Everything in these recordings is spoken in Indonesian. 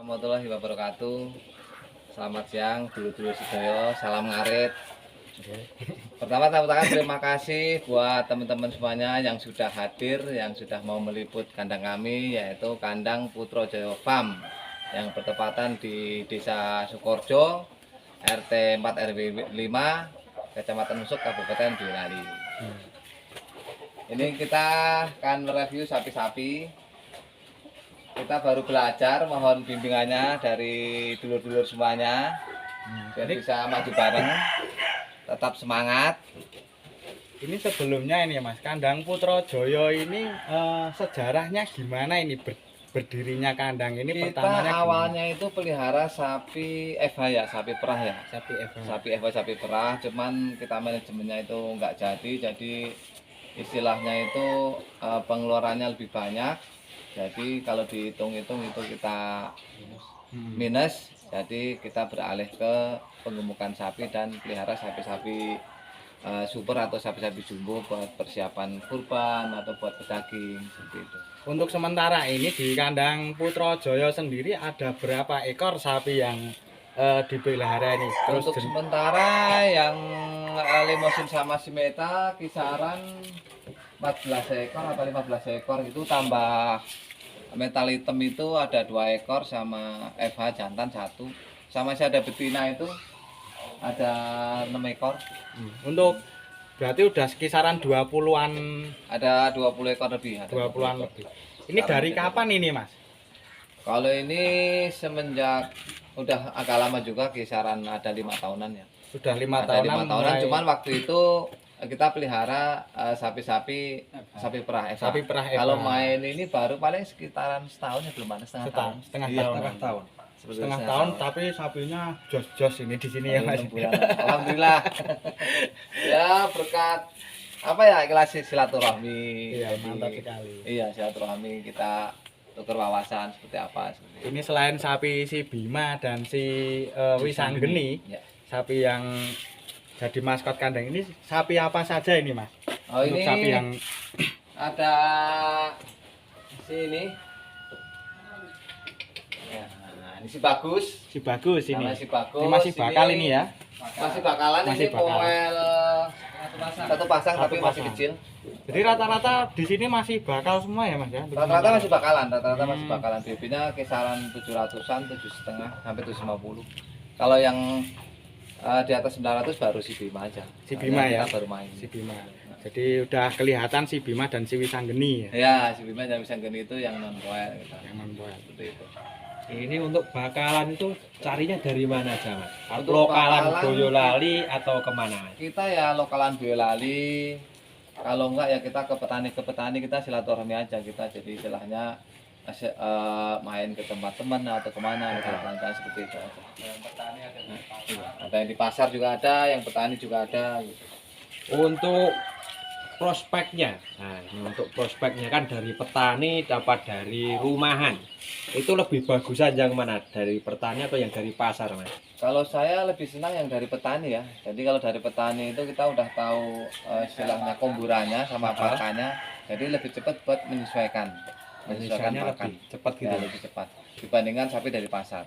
Warahmatullahi wabarakatuh. Selamat siang dulur-dulur sedaya, salam ngarit. Pertama-tama terima kasih buat teman-teman semuanya yang sudah hadir, yang sudah mau meliput kandang kami, yaitu kandang Putra Jaya Farm yang bertepatan di Desa Sukorjo, RT 4 RW 5, Kecamatan Nusuk, Kabupaten Boyolali. Ini kita akan mereview sapi-sapi. Kita baru belajar, mohon bimbingannya dari dulur-dulur semuanya biar bisa maju bareng, tetap semangat. Ini sebelumnya ini ya Mas, kandang Putra Jaya ini sejarahnya gimana ini berdirinya kandang ini? Kita pertamanya awalnya itu pelihara sapi FH ya, sapi perah ya. Sapi FH, sapi perah, cuman kita manajemennya itu nggak jadi istilahnya itu pengeluarannya lebih banyak. Jadi kalau dihitung-hitung itu kita minus, jadi kita beralih ke penggemukan sapi dan pelihara sapi-sapi super atau sapi-sapi jumbo buat persiapan kurban atau buat pedaging seperti itu. Untuk sementara ini di kandang Putra Jaya sendiri ada berapa ekor sapi yang dipelihara ini? Terus untuk sementara yang limosin sama si Meta kisaran 14 ekor atau 15 ekor, itu tambah metal hitam itu ada 2 ekor sama FH jantan 1, sama si ada betina itu ada 6 ekor. Untuk berarti udah kisaran 20-an, ada 20 ekor lebih. 20-an lebih. Ini dari kapan ini Mas? Kalau ini semenjak udah agak lama juga, kisaran ada 5 tahunan ya. Sudah 5 tahunan. mulai... Cuman waktu itu kita pelihara sapi-sapi perah FH. Sapi perah FH. Kalau main ini baru paling sekitaran setahun ya, belum ada setengah tahun. Setengah tahun, tapi sapinya jos-jos ini di sini ya Mas. Alhamdulillah. Ya berkat apa ya, ikhlas silaturahmi. Iya, mantap sekali. Iya, silaturahmi, kita tukar wawasan seperti apa. Ini selain sapi si Bima dan si Wisanggeni, ya, sapi yang jadi maskot kandang ini, sapi apa saja ini Mas? Oh, untuk ini sapi yang ada sini. Ya, ini si bagus. Si bagus ini. Si bagus. Ini masih bakal ini ya? Masih bakalan, masih ini bakal. poel satu pasang tapi masih kecil. Jadi rata-rata di sini masih bakal semua ya Mas ya? Rata-rata masih bakalan, masih bakalan. BB-nya kisaran 700-an, 7,5 sampai 750. Kalau yang di atas 900 baru si Bima aja. Si Bima ya? Kita baru main. Si Bima. Jadi udah kelihatan si Bima dan si Wisanggeni ya? Ya, si Bima dan Wisanggeni itu yang non-poel. Yang non-poel. Seperti itu. Ini untuk bakalan itu carinya dari mana aja Mas? Untuk lokalan bakalan, Boyolali atau kemana? Kita ya lokalan Boyolali. Kalau enggak ya kita ke petani kita silaturahmi aja kita. Jadi istilahnya main ke tempat teman atau kemana gitu, seperti itu aja. Yang petani ada yang di pasar juga ada, yang petani juga ada gitu. Untuk prospeknya, nah ini untuk prospeknya kan dari petani dapat dari rumahan, itu lebih bagusan yang mana, dari petani atau yang dari pasar Mas? Kalau saya lebih senang yang dari petani ya. Jadi kalau dari petani itu kita udah tahu istilahnya komburannya sama pakannya, jadi lebih cepat buat menyesuaikan pakan, lebih cepat gitu. Ya, lebih cepat dibandingkan sapi dari pasar.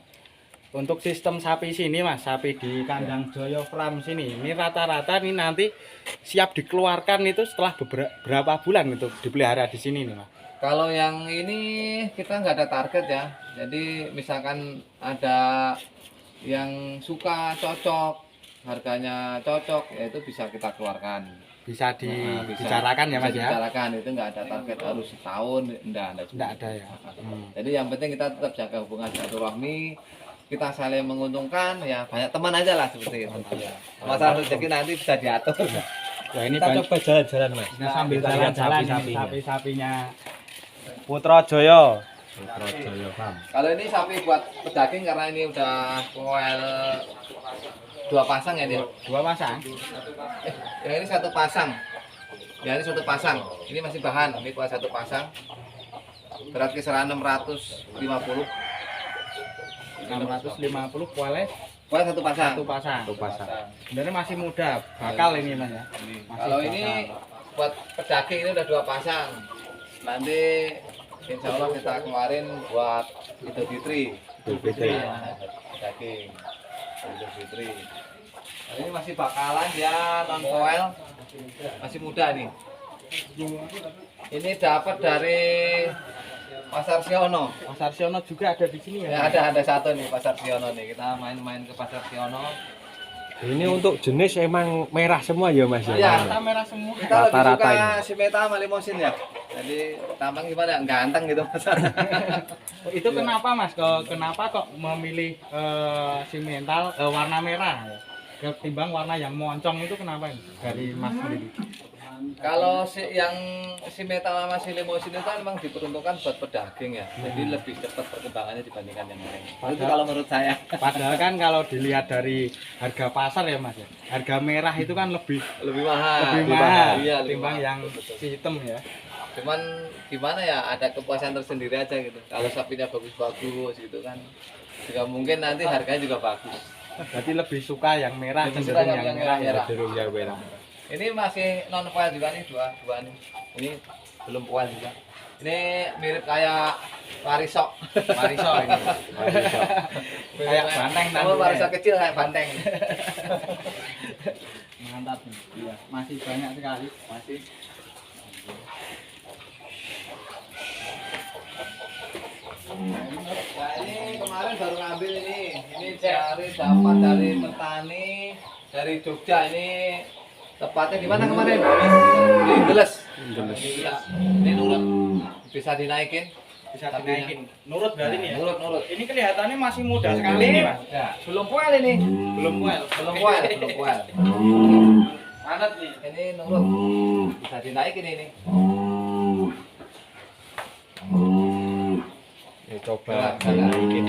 Untuk sistem sapi sini Mas, sapi di kandang Jaya Farm sini, ini rata-rata nih nanti siap dikeluarkan itu setelah berapa bulan untuk dipelihara di sini nih Mas? Kalau yang ini kita nggak ada target ya. Jadi misalkan ada yang suka cocok, harganya cocok, ya itu bisa kita keluarkan. Bisa dibicarakan ya Mas ya? Dibicarakan, itu nggak ada target harus setahun, enggak ada ya. Jadi yang penting kita tetap jaga hubungan silaturahmi, kita saling menguntungkan, ya banyak teman aja lah seperti itu. Masalah rezeki nanti bisa diatur. Wah, ini kita coba jalan-jalan Mas. Nah, sambil jalan-jalan sapi-sapinya. sapi-sapinya Putra Jaya. Putra Jaya Farm. Kalau ini sapi buat pedaging karena ini udah koel 2 pasang ya dia. 2 pasang. Yang ini 1 pasang. Ya ini 1 pasang. Ini masih bahan. Ini koel 1 pasang. Berat kisaran 650. 650 kualitas Koel 1 pasang. 1 pasang. 1 pasang. Sebenarnya masih muda, bakal ini Mas ya. Masih Kalau bakal. ini buat pedaging ini udah 2 pasang. Nanti insya Allah kita keluarin buat Idul Fitri. Idul Fitri. Ya, pedaging Idul Fitri. Nah, ini masih bakalan ya non koel, masih muda nih. Ini dapat dari Pasar Siono. Pasar Siono juga ada di sini Ya, ya. ada satu nih Pasar Siono nih. Kita main-main ke Pasar Siono. Ini untuk jenis emang merah semua ya Mas ya? Iya. Rata merah semua. Kita lebih Rata-rata suka si Meta sama Limosin ya. Jadi tampang gimana? Ganteng gitu Mas. Itu kenapa Mas? Kenapa kok memilih si mental warna merah ya? Ketimbang warna yang moncong itu kenapa ini? Dari Mas sendiri. Kalau yang si Meta sama si Limosin itu kan memang diperuntukkan buat pedaging ya. Jadi lebih cepat perkembangannya dibandingkan yang lain. Itu kalau menurut saya. Padahal kan kalau dilihat dari harga pasar ya Mas ya. Harga merah itu kan lebih Lebih mahal. lebih mahal Iya, lebih ketimbang mahal. yang Betul. si hitam ya. Cuman gimana ya, ada kepuasan tersendiri aja gitu. Kalau sapinya bagus-bagus gitu kan. Juga mungkin nanti harganya juga bagus. Berarti lebih suka yang merah Lebih cenderung suka yang yang merah ya. merah. Cenderung yang merah. Ini masih non foil juga nih, dua nih. Ini belum foil juga. Ini mirip kayak Parisok. Mariso ini. Kayak banteng Sama tanduknya. Parisok kecil kayak banteng. Mantap nih. Iya, masih banyak sekali. Masih. Nah ini kemarin baru ngambil ini. Ini dapat dari petani dari Jogja ini. Tepatnya di mana kemarin? Di Indeles. Iya. Ini nurut. Bisa dinaikin. Bisa Sapinya. dinaikin. Nurut berarti nih ya. Nurut. Ini kelihatannya masih muda sekali nih, Mas. Ya, belum foil ini. Belum well. Belum foil, belum foil. Mantap nih. Ini nurut. Bisa dinaikin ini. Ya, coba dinaikin.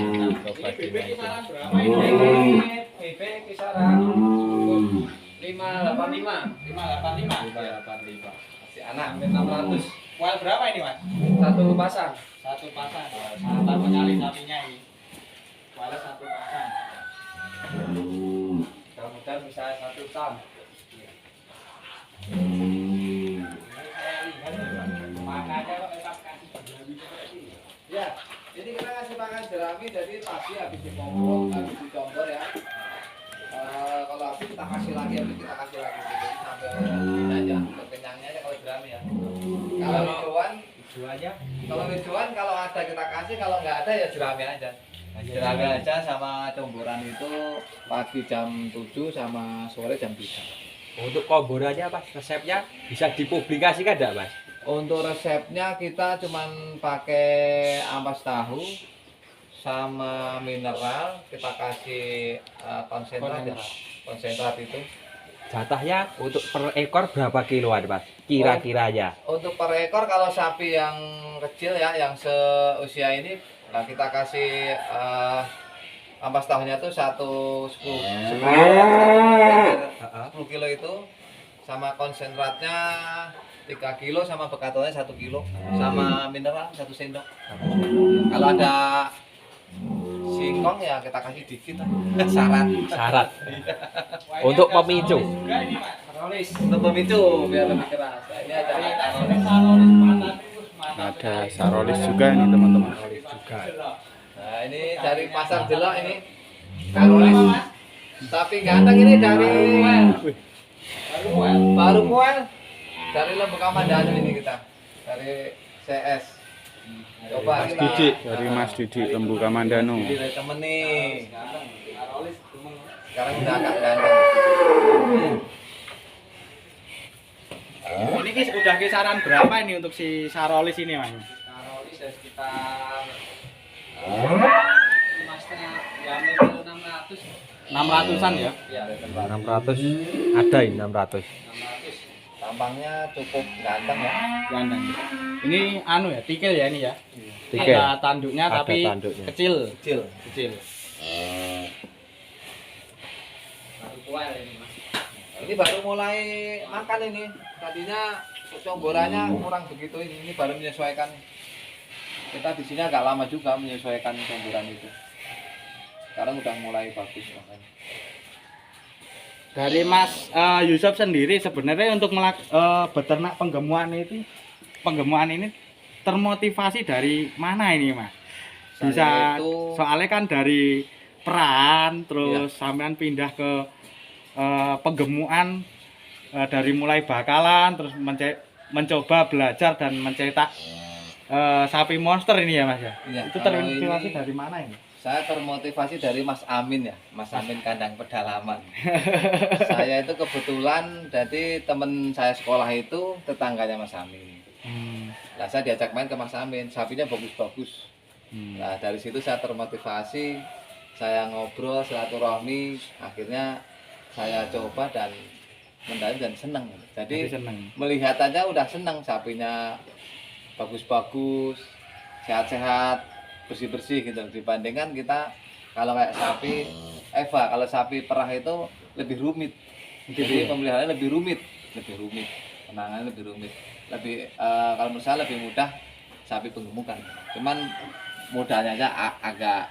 Coba Ini BB dinaikin. kisaran berapa ini? BB kisaran 585. 585. 585. Masih anak, 600. Well berapa ini, Mas? Satu pasang. Satu pasang. Mantap sekali sapinya ini. Well satu pasang. Mudah-mudahan bisa 1 ton. Ini saya lihat makanya kok tetap kasih jerami seperti ini. Ya, ini kita kasih makan jerami jadi pagi habis dipompa, habis dicombor ya. Kalau habis kita kasih lagi, jadi sampai ini aja, kenyangnya aja kalau jerami ya. Kalau hijauan kalau ada kita kasih, kalau nggak ada ya jerami aja. Jerami aja sama comboran itu pagi jam 7 sama sore jam 3. Untuk komborannya Mas, resepnya bisa dipublikasikan enggak Mas? Untuk resepnya kita cuman pakai ampas tahu sama mineral, kita kasih konsentrat itu. Jatahnya untuk per ekor berapa kiloan Mas? Kira-kiranya. Untuk per ekor kalau sapi yang kecil ya, yang seusia ini, nah kita kasih ampas tahunya tuh 10 kilo itu, sama konsentratnya 3 kilo, sama bekatonnya 1 kilo, sama mineral 1 sendok. Kalau ada singkong ya kita kasih dikit lah. Syarat. Untuk pemicu. Juga ini, Mas. Rolis. Untuk pemicu biar lebih keras. Nah, ini ada Sarolis mantap itu, mantap. Ada sarolis juga ini teman-teman. Juga. Nah, ini dari pasar Jelok ini. Karolis. Tapi ganteng ini dari baru Kuel. Dari Lembu Kamandanu ini kita. Dari CS. Coba Mas kita. Didik. Dari Mas Didik Lembu Kamandanu. Dari temen nih. Sekarang udah agak ganteng. Ini udah kisaran berapa ini untuk si Sarolis ini, Mas? Karolis dari sekitar 600-an ya? ya 600 ada ini 600. 600. Tampangnya cukup ganteng ya. Ganteng. Ini anu ya, tikil ya ini ya? Iya. Tiga. Ada tanduknya Ada tapi tanduknya. kecil. Kecil. Kecil. Baru tua ini Mas. Ini baru mulai makan ini. Tadinya comborannya kurang begitu ini baru menyesuaikan. Kita di sini agak lama juga menyesuaikan comboran itu. Sekarang udah mulai bagus makanya. Dari Mas Yusuf sendiri sebenarnya untuk beternak penggemuan ini termotivasi dari mana ini Mas? Bisa Saya itu- soalnya kan dari peran terus sampean pindah ke penggemuan dari mulai bakalan terus mencoba belajar dan mencetak sapi monster ini ya Mas ya. Iya, Itu kalau terinspirasi ini- dari mana ini? Saya termotivasi dari Mas Amin ya, Mas Amin kandang pedalaman. Saya itu kebetulan jadi teman saya sekolah itu tetangganya Mas Amin. Nah, saya diajak main ke Mas Amin, sapinya bagus-bagus. Nah, dari situ saya termotivasi, saya ngobrol, silaturahmi, akhirnya saya coba dan mendalami dan senang. Jadi Jadi seneng. melihat aja udah senang, sapinya bagus-bagus, sehat-sehat, bersih-bersih gitu. Dibandingkan kita kalau kayak sapi Eva, kalau sapi perah itu lebih rumit. Jadi pemeliharaannya lebih rumit, penanganannya lebih rumit. Kalau menurut saya lebih mudah sapi penggemukan. Cuman modalnya aja agak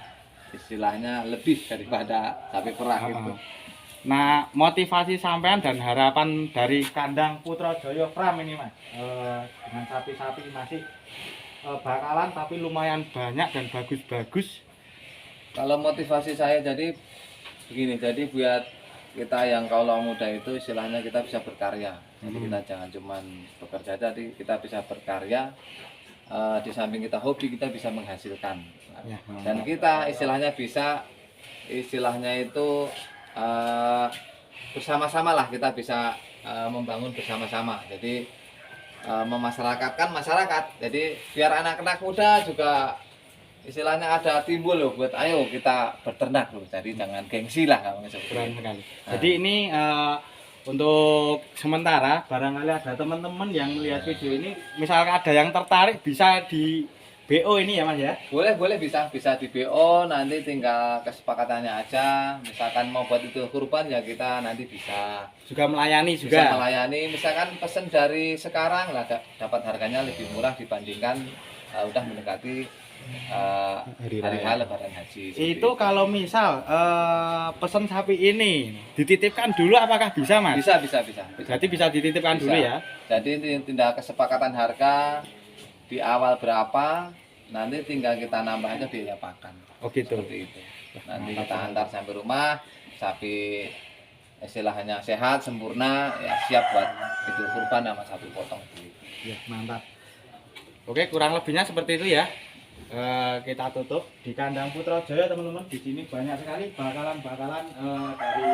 istilahnya lebih daripada sapi perah gitu. Nah, motivasi sampean dan harapan dari kandang Putra Jaya Farm ini Mas, dengan sapi-sapi masih bakalan tapi lumayan banyak dan bagus-bagus. Kalau motivasi saya jadi begini, jadi buat kita yang kaulah muda itu istilahnya kita bisa berkarya. Jadi kita jangan cuman bekerja, jadi kita bisa berkarya. Di samping kita hobi, kita bisa menghasilkan. Ya. Dan kita istilahnya bisa, istilahnya itu bersama-sama lah, kita bisa membangun bersama-sama. Jadi memasyarakatkan masyarakat. Jadi biar anak-anak muda juga istilahnya ada timbul loh buat ayo kita beternak loh. Jadi jangan gengsi lah kalau Keren seperti itu. sekali. Jadi ini untuk sementara barangkali ada teman-teman yang melihat video ini, misalkan ada yang tertarik bisa di BO ini ya Mas ya. Boleh bisa di BO, nanti tinggal kesepakatannya aja. Misalkan mau buat itu kurban ya kita nanti bisa Juga melayani bisa juga. melayani. Misalkan pesen dari sekarang lah dapat harganya lebih murah dibandingkan udah mendekati Hari hari raya. Lebaran Haji. seperti Itu kalau misal pesan sapi ini dititipkan dulu apakah bisa Mas? bisa. Berarti bisa dititipkan Bisa. dulu ya. Jadi tindak kesepakatan harga di awal berapa, nanti tinggal kita nambah aja biaya pakan. Oh gitu. Seperti itu. Nanti kita antar sampai rumah, sapi istilahnya sehat, sempurna, ya siap buat idul kurban sama sapi potong. Ya, mantap. Oke, kurang lebihnya seperti itu ya. Kita tutup di kandang Putra Jaya teman-teman. Di sini banyak sekali bakalan-bakalan dari